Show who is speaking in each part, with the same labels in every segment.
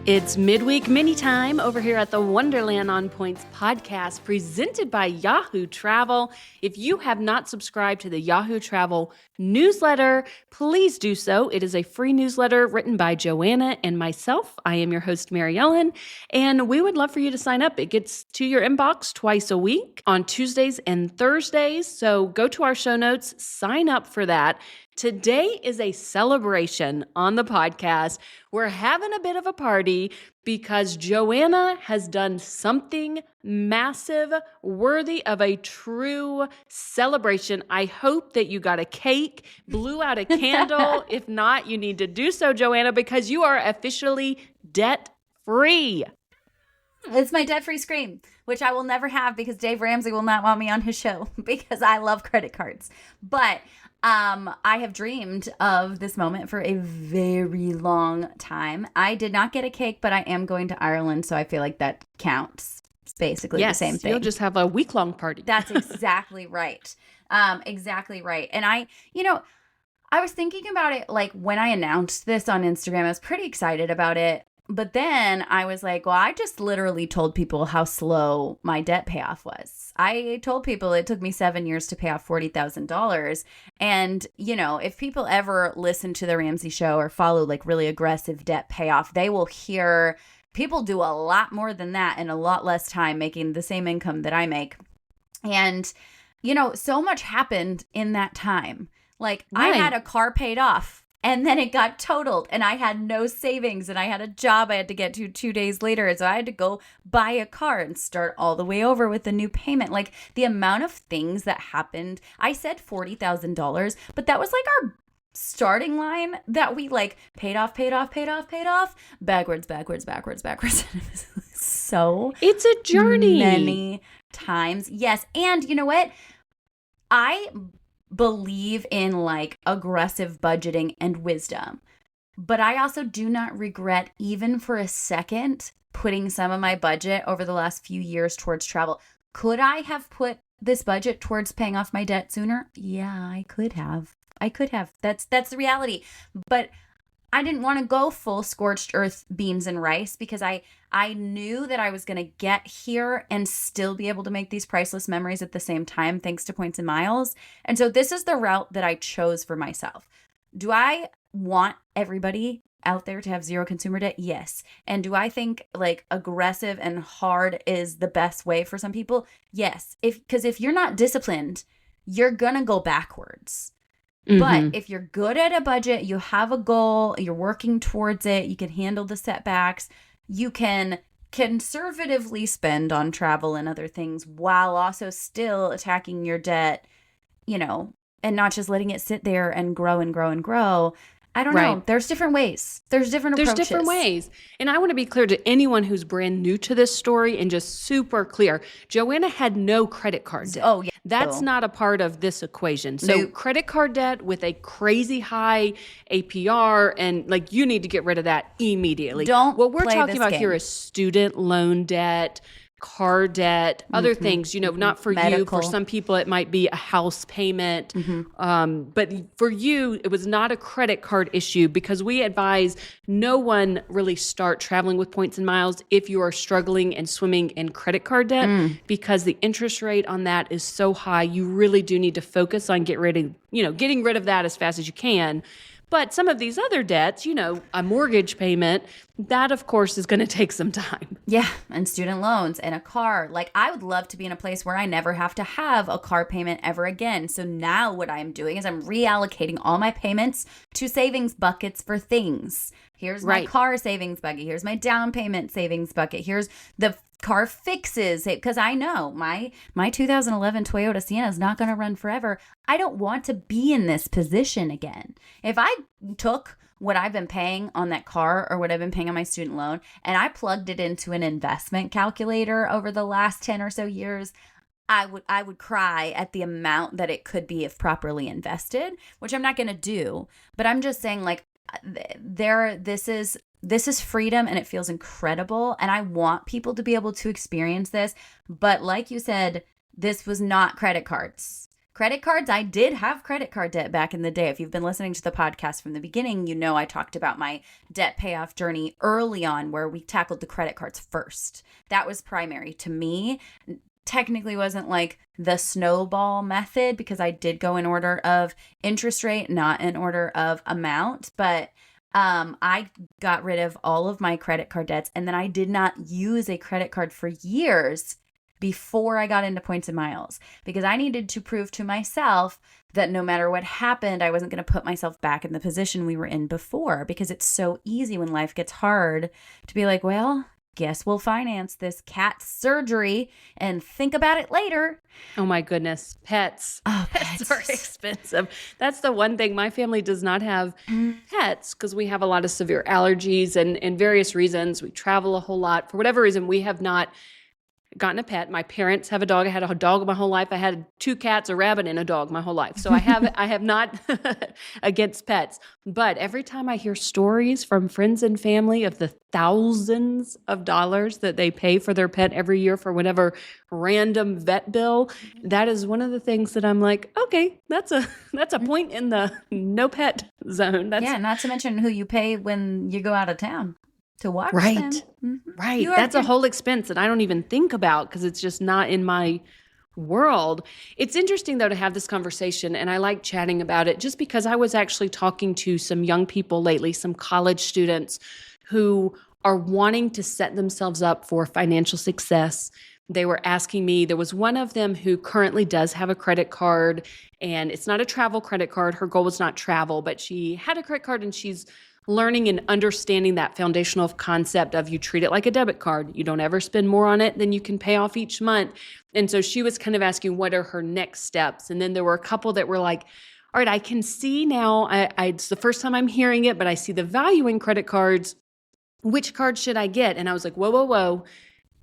Speaker 1: It's midweek mini time over here at the Wonderland on Points podcast presented by Yahoo Travel. If you have not subscribed to the Yahoo Travel newsletter, please do so. It is a free newsletter written by Joanna and myself. I am your host, Mary Ellen, and we would love for you to sign up. It gets to your inbox twice a week on Tuesdays and Thursdays. So go to our show notes, sign up for that. Today is a celebration on the podcast. We're having a bit of a party because Joanna has done something massive, worthy of a true celebration. I hope that you got a cake, blew out a candle. If not, you need to do so, Joanna, because you are officially debt-free.
Speaker 2: It's my debt-free scream, which I will never have because Dave Ramsey will not want me on his show because I love credit cards. But I have dreamed of this moment for a very long time. I did not get a cake, but I am going to Ireland, so I feel like that counts. It's basically the same thing.
Speaker 1: You'll just have a week-long party.
Speaker 2: That's exactly right. Exactly right. And I was thinking about it like when I announced this on Instagram, I was pretty excited about it. But then I was like, well, I just literally told people how slow my debt payoff was. I told people it took me 7 years to pay off $40,000. And, if people ever listen to the Ramsey show or follow like really aggressive debt payoff, they will hear people do a lot more than that in a lot less time making the same income that I make. And, so much happened in that time. Like
Speaker 1: Right.
Speaker 2: I had a car paid off. And then it got totaled and I had no savings and I had a job I had to get to 2 days later. So I had to go buy a car and start all the way over with a new payment. Like the amount of things that happened. I said $40,000, but that was like our starting line that we like paid off, backwards. So
Speaker 1: It's a journey.
Speaker 2: many times. Yes. And you know what? I believe in like aggressive budgeting and wisdom. But I also do not regret even for a second putting some of my budget over the last few years towards travel. Could I have put this budget towards paying off my debt sooner? Yeah, I could have. That's the reality. But I didn't want to go full scorched earth beans and rice because I knew that I was going to get here and still be able to make these priceless memories at the same time, thanks to points and miles. And so this is the route that I chose for myself. Do I want everybody out there to have zero consumer debt? Yes. And do I think like aggressive and hard is the best way for some people? Yes. Because if you're not disciplined, you're going to go backwards. But if you're good at a budget, you have a goal, you're working towards it, you can handle the setbacks, you can conservatively spend on travel and other things while also still attacking your debt, and not just letting it sit there and grow and grow and grow. I don't know. There's different ways. There's different approaches.
Speaker 1: There's different ways. And I want to be clear to anyone who's brand new to this story and just super clear. Joanna had no credit card debt.
Speaker 2: Oh, yeah.
Speaker 1: That's not a part of this equation. So credit card debt with a crazy high APR and like you need to get rid of that immediately. What we're talking about here is student loan debt, car debt, other things, not for
Speaker 2: Medical.
Speaker 1: you. For some people, it might be a house payment. But for you, it was not a credit card issue because we advise no one really start traveling with points and miles if you are struggling and swimming in credit card debt because the interest rate on that is so high. You really do need to focus on getting rid of that as fast as you can. But some of these other debts, a mortgage payment, that of course is going to take some time.
Speaker 2: Yeah, and student loans and a car. Like I would love to be in a place where I never have to have a car payment ever again. So now what I'm doing is I'm reallocating all my payments to savings buckets for things. Here's my car savings bucket. Here's my down payment savings bucket. Here's the car fixes, because I know my 2011 Toyota Sienna is not going to run forever. I don't want to be in this position again. If I took what I've been paying on that car or what I've been paying on my student loan and I plugged it into an investment calculator over the last 10 or so years, I would cry at the amount that it could be if properly invested, which I'm not going to do. But I'm just saying like this is freedom and it feels incredible. And I want people to be able to experience this. But like you said, this was not credit cards. Credit cards, I did have credit card debt back in the day. If you've been listening to the podcast from the beginning, you know I talked about my debt payoff journey early on where we tackled the credit cards first. That was primary to me. Technically wasn't like the snowball method because I did go in order of interest rate, not in order of amount, but I got rid of all of my credit card debts, and then I did not use a credit card for years before I got into points and miles because I needed to prove to myself that no matter what happened, I wasn't going to put myself back in the position we were in before, because it's so easy when life gets hard to be like, well, guess we'll finance this cat surgery and think about it later.
Speaker 1: Oh my goodness. Pets.
Speaker 2: Oh,
Speaker 1: Pets are expensive. That's the one thing. My family does not have pets because we have a lot of severe allergies and various reasons. We travel a whole lot. For whatever reason, we have not gotten a pet. My parents have a dog. I had a dog my whole life. I had 2 cats, a rabbit, and a dog my whole life. So I have not against pets. But every time I hear stories from friends and family of the thousands of dollars that they pay for their pet every year for whatever random vet bill, that is one of the things that I'm like, okay, that's a point in the no pet zone.
Speaker 2: Yeah, not to mention who you pay when you go out of town to watch them. Mm-hmm.
Speaker 1: Right. That's a whole expense that I don't even think about because it's just not in my world. It's interesting, though, to have this conversation, and I like chatting about it just because I was actually talking to some young people lately, some college students who are wanting to set themselves up for financial success. They were asking me, there was one of them who currently does have a credit card, and it's not a travel credit card. Her goal was not travel, but she had a credit card and she's learning and understanding that foundational concept of you treat it like a debit card. You don't ever spend more on it than you can pay off each month. And so she was kind of asking, what are her next steps? And then there were a couple that were like, all right, I can see now, it's the first time I'm hearing it, but I see the value in credit cards. Which card should I get? And I was like, whoa, whoa, whoa.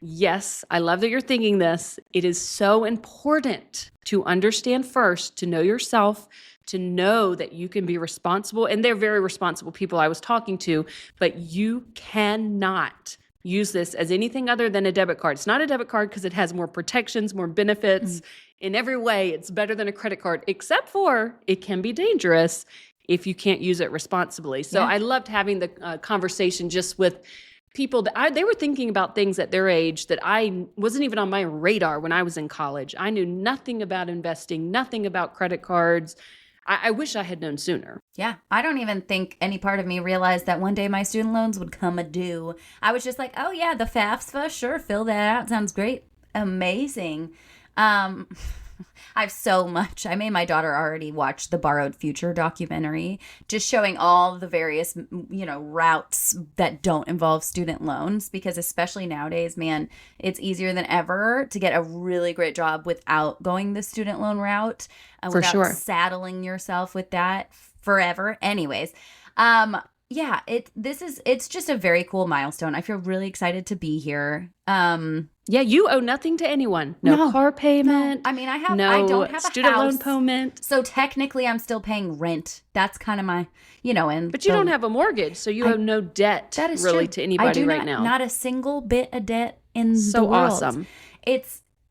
Speaker 1: Yes, I love that you're thinking this. It is so important to understand first, to know yourself, to know that you can be responsible. And they're very responsible people I was talking to, but you cannot use this as anything other than a debit card. It's not a debit card because it has more protections, more benefits. In every way, it's better than a credit card, except for it can be dangerous if you can't use it responsibly. So I loved having the conversation just with people that they were thinking about things at their age that I wasn't even on my radar when I was in college. I knew nothing about investing, nothing about credit cards. I wish I had known sooner.
Speaker 2: Yeah, I don't even think any part of me realized that one day my student loans would come due. I was just like, oh yeah, the FAFSA, sure, fill that out. Sounds great. Amazing. I have so much. I made my daughter already watch the Borrowed Future documentary, just showing all the various, routes that don't involve student loans, because especially nowadays, man, it's easier than ever to get a really great job without going the student loan route, without saddling yourself with that forever. Anyways, it's just a very cool milestone. I feel really excited to be here.
Speaker 1: Yeah, you owe nothing to anyone. No car payment.
Speaker 2: No. I mean, I don't have a
Speaker 1: student
Speaker 2: house,
Speaker 1: loan payment.
Speaker 2: So technically I'm still paying rent. That's kind of my,
Speaker 1: But you don't have a mortgage, so you have no debt to anybody right now.
Speaker 2: Not a single bit of debt in the world.
Speaker 1: So awesome.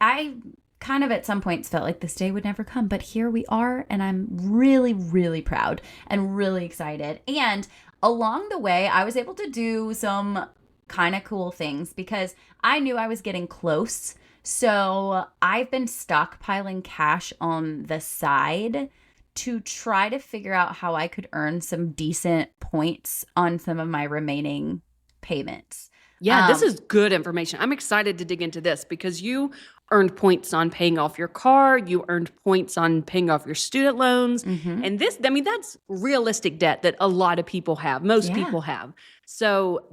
Speaker 2: I kind of at some points felt like this day would never come, but here we are, and I'm really, really proud and really excited. And along the way, I was able to do some kind of cool things because I knew I was getting close. So I've been stockpiling cash on the side to try to figure out how I could earn some decent points on some of my remaining payments.
Speaker 1: Yeah, this is good information. I'm excited to dig into this because you earned points on paying off your car. You earned points on paying off your student loans. Mm-hmm. And that's realistic debt that a lot of people have. Most people have. So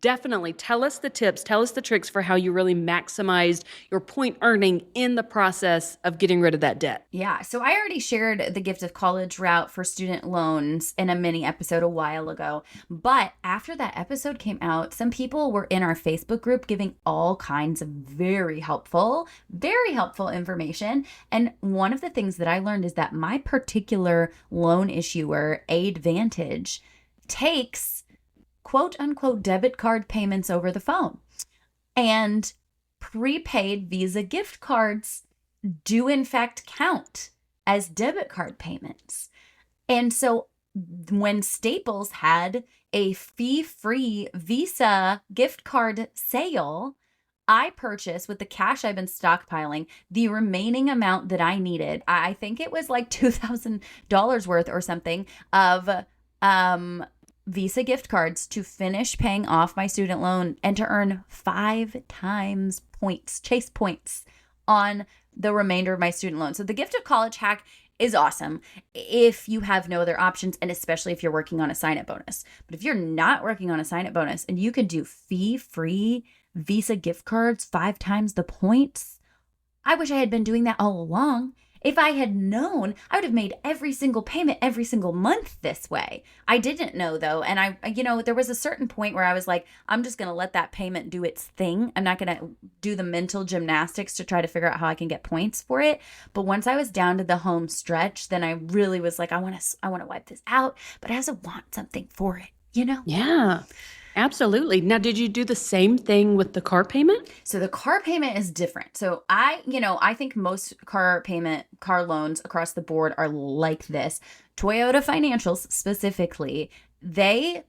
Speaker 1: definitely tell us the tips, tell us the tricks for how you really maximized your point earning in the process of getting rid of that debt.
Speaker 2: Yeah. So I already shared the gift of college route for student loans in a mini episode a while ago. But after that episode came out, some people were in our Facebook group giving all kinds of very helpful information. And one of the things that I learned is that my particular loan issuer, Aidvantage, takes quote unquote debit card payments over the phone. And prepaid Visa gift cards do in fact count as debit card payments. And so when Staples had a fee-free Visa gift card sale, I purchased, with the cash I've been stockpiling, the remaining amount that I needed. I think it was like $2,000 worth or something of Visa gift cards to finish paying off my student loan and to earn 5 times points, Chase points, on the remainder of my student loan. So the gift of college hack is awesome if you have no other options, and especially if you're working on a sign-up bonus. But if you're not working on a sign-up bonus and you can do fee-free Visa gift cards 5 times the points, I wish I had been doing that all along. If I had known, I would have made every single payment every single month this way. I didn't know, though. And there was a certain point where I was like, I'm just going to let that payment do its thing. I'm not going to do the mental gymnastics to try to figure out how I can get points for it. But once I was down to the home stretch, then I really was like, I want to wipe this out, but I also want something for it, you know?
Speaker 1: Yeah. Absolutely. Now, did you do the same thing with the car payment?
Speaker 2: So the car payment is different. So I think most car loans across the board are like this. Toyota Financials specifically, they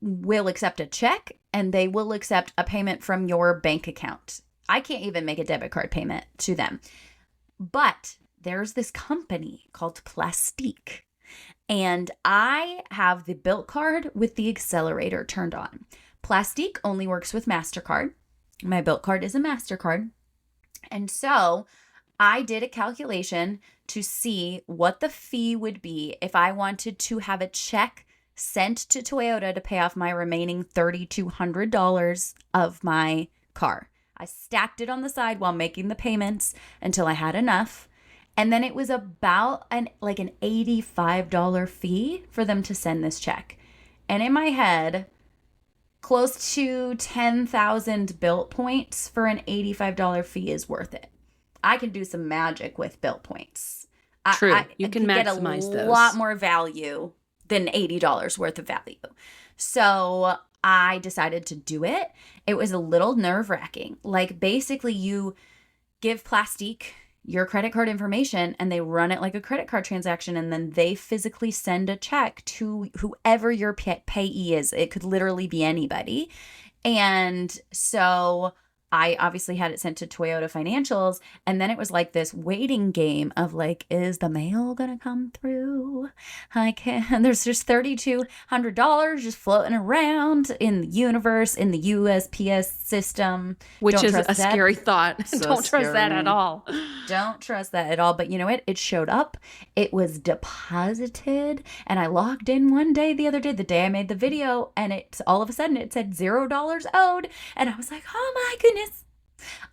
Speaker 2: will accept a check and they will accept a payment from your bank account. I can't even make a debit card payment to them. But there's this company called Plastique. And I have the Bilt card with the accelerator turned on. Plastique only works with MasterCard. My Bilt card is a MasterCard. And so I did a calculation to see what the fee would be if I wanted to have a check sent to Toyota to pay off my remaining $3,200 of my car. I stacked it on the side while making the payments until I had enough. And then it was about an $85 fee for them to send this check. And in my head, close to 10,000 Bilt points for an $85 fee is worth it. I can do some magic with Bilt points.
Speaker 1: True. You can maximize those.
Speaker 2: Get a lot more value than $80 worth of value. So I decided to do it. It was a little nerve-wracking. Like, basically, you give Plastique your credit card information and they run it like a credit card transaction, and then they physically send a check to whoever your payee is. It could literally be anybody. And so I obviously had it sent to Toyota Financials, and then it was like this waiting game of like, is the mail gonna come through? There's just $3,200 just floating around in the universe, in the USPS system.
Speaker 1: Which is a scary thought.
Speaker 2: So
Speaker 1: Don't trust that at all.
Speaker 2: Don't trust that at all. But you know what? It showed up. It was deposited. And I logged in one day, the day I made the video, and it all of a sudden it said $0 owed. And I was like, oh my goodness.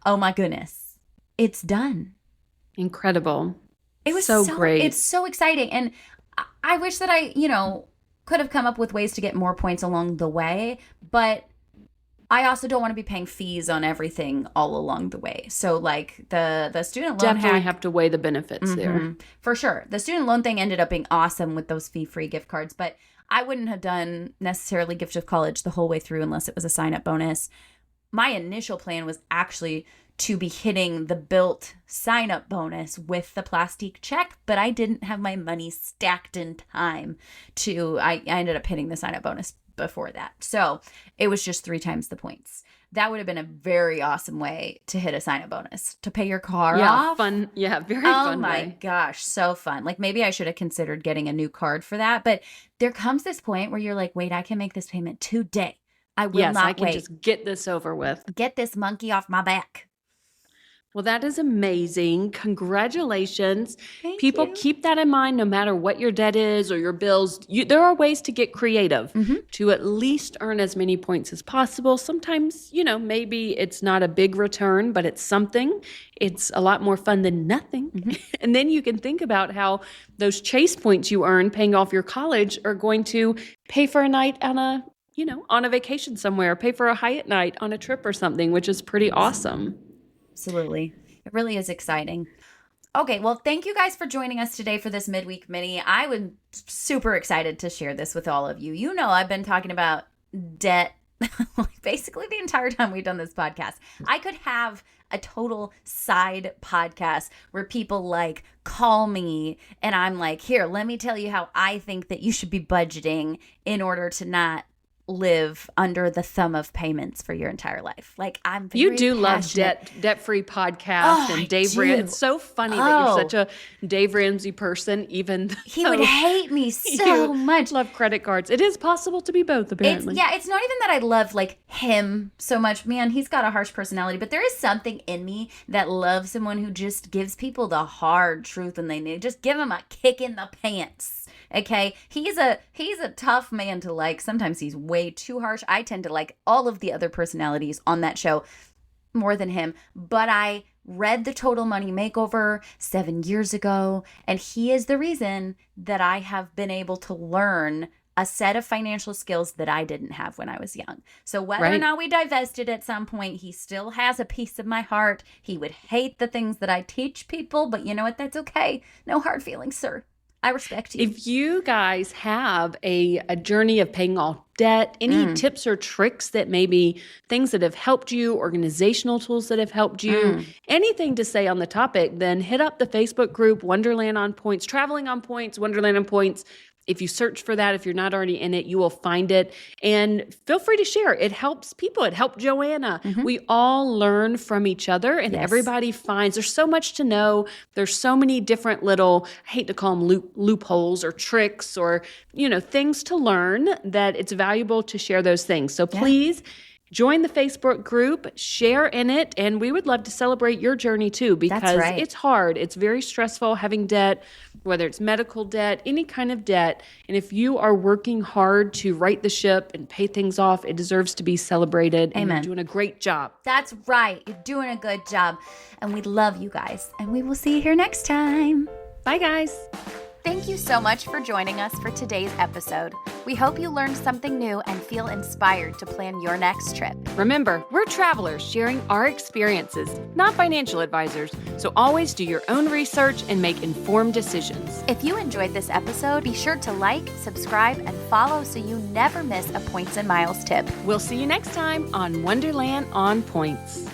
Speaker 2: Oh my goodness. It's done.
Speaker 1: Incredible.
Speaker 2: It was
Speaker 1: so great.
Speaker 2: It's so exciting. And I wish that I, could have come up with ways to get more points along the way. But I also don't want to be paying fees on everything all along the way. So like the student loan
Speaker 1: definitely have to weigh the benefits there.
Speaker 2: For sure. The student loan thing ended up being awesome with those fee-free gift cards, but I wouldn't have done necessarily gift of college the whole way through unless it was a sign-up bonus. My initial plan was actually to be hitting the Bilt sign-up bonus with the Plastique check, but I didn't have my money stacked in time I ended up hitting the sign-up bonus before that. So it was just 3 times the points. That would have been a very awesome way to hit a sign-up bonus, to pay your car off.
Speaker 1: Fun. Yeah, very fun.
Speaker 2: Oh my gosh, so fun. Like, maybe I should have considered getting a new card for that. But there comes this point where you're like, wait, I can make this payment today. I will not wait.
Speaker 1: I can just get this over with.
Speaker 2: Get this monkey off my back.
Speaker 1: Well, that is amazing. Congratulations.
Speaker 2: Thank
Speaker 1: People,
Speaker 2: you.
Speaker 1: keep that in mind no matter what your debt is or your bills. There are ways to get creative to at least earn as many points as possible. Sometimes, maybe it's not a big return, but it's something. It's a lot more fun than nothing. And then you can think about how those Chase points you earn paying off your college are going to pay for a night on a vacation somewhere, pay for a Hyatt night on a trip or something, which is pretty awesome.
Speaker 2: Absolutely. It really is exciting. Okay, well, thank you guys for joining us today for this midweek mini. I was super excited to share this with all of you. I've been talking about debt basically the entire time we've done this podcast. I could have a total side podcast where people like call me and I'm like, here, let me tell you how I think that you should be budgeting in order to not live under the thumb of payments for your entire life. Like, I'm very
Speaker 1: You do
Speaker 2: passionate.
Speaker 1: love debt-free podcast and Dave Ramsey. It's so funny that you're such a Dave Ramsey person, even though
Speaker 2: he would hate me so much.
Speaker 1: Love credit cards. It is possible to be both, apparently.
Speaker 2: It's not even that I love like him so much. Man, he's got a harsh personality, but there is something in me that loves someone who just gives people the hard truth when they need. Just give them a kick in the pants. Okay, he's a tough man to like. Sometimes he's way too harsh. I tend to like all of the other personalities on that show more than him. But I read The Total Money Makeover 7 years ago, and he is the reason that I have been able to learn a set of financial skills that I didn't have when I was young. So whether or not we divested at some point, he still has a piece of my heart. He would hate the things that I teach people, but you know what? That's okay. No hard feelings, sir. I respect you.
Speaker 1: If you guys have a journey of paying off debt, any tips or tricks that maybe things that have helped you, organizational tools that have helped you, anything to say on the topic, then hit up the Facebook group, Wonderland on Points, Traveling on Points, Wonderland on Points. If you search for that, if you're not already in it, you will find it. And feel free to share. It helps people. It helped Joanna. We all learn from each other, and everybody finds there's so much to know. There's so many different little, I hate to call them loopholes or tricks or, things to learn that it's valuable to share those things. So please join the Facebook group, share in it, and we would love to celebrate your journey too, because it's hard. It's very stressful having debt, whether it's medical debt, any kind of debt. And if you are working hard to right the ship and pay things off, it deserves to be celebrated.
Speaker 2: Amen.
Speaker 1: And you're doing a great job.
Speaker 2: That's right. You're doing a good job. And we love you guys. And we will see you here next time.
Speaker 1: Bye, guys.
Speaker 2: Thank you so much for joining us for today's episode. We hope you learned something new and feel inspired to plan your next trip.
Speaker 1: Remember, we're travelers sharing our experiences, not financial advisors. So always do your own research and make informed decisions.
Speaker 2: If you enjoyed this episode, be sure to like, subscribe, and follow so you never miss a Points and Miles tip.
Speaker 1: We'll see you next time on Wonderland on Points.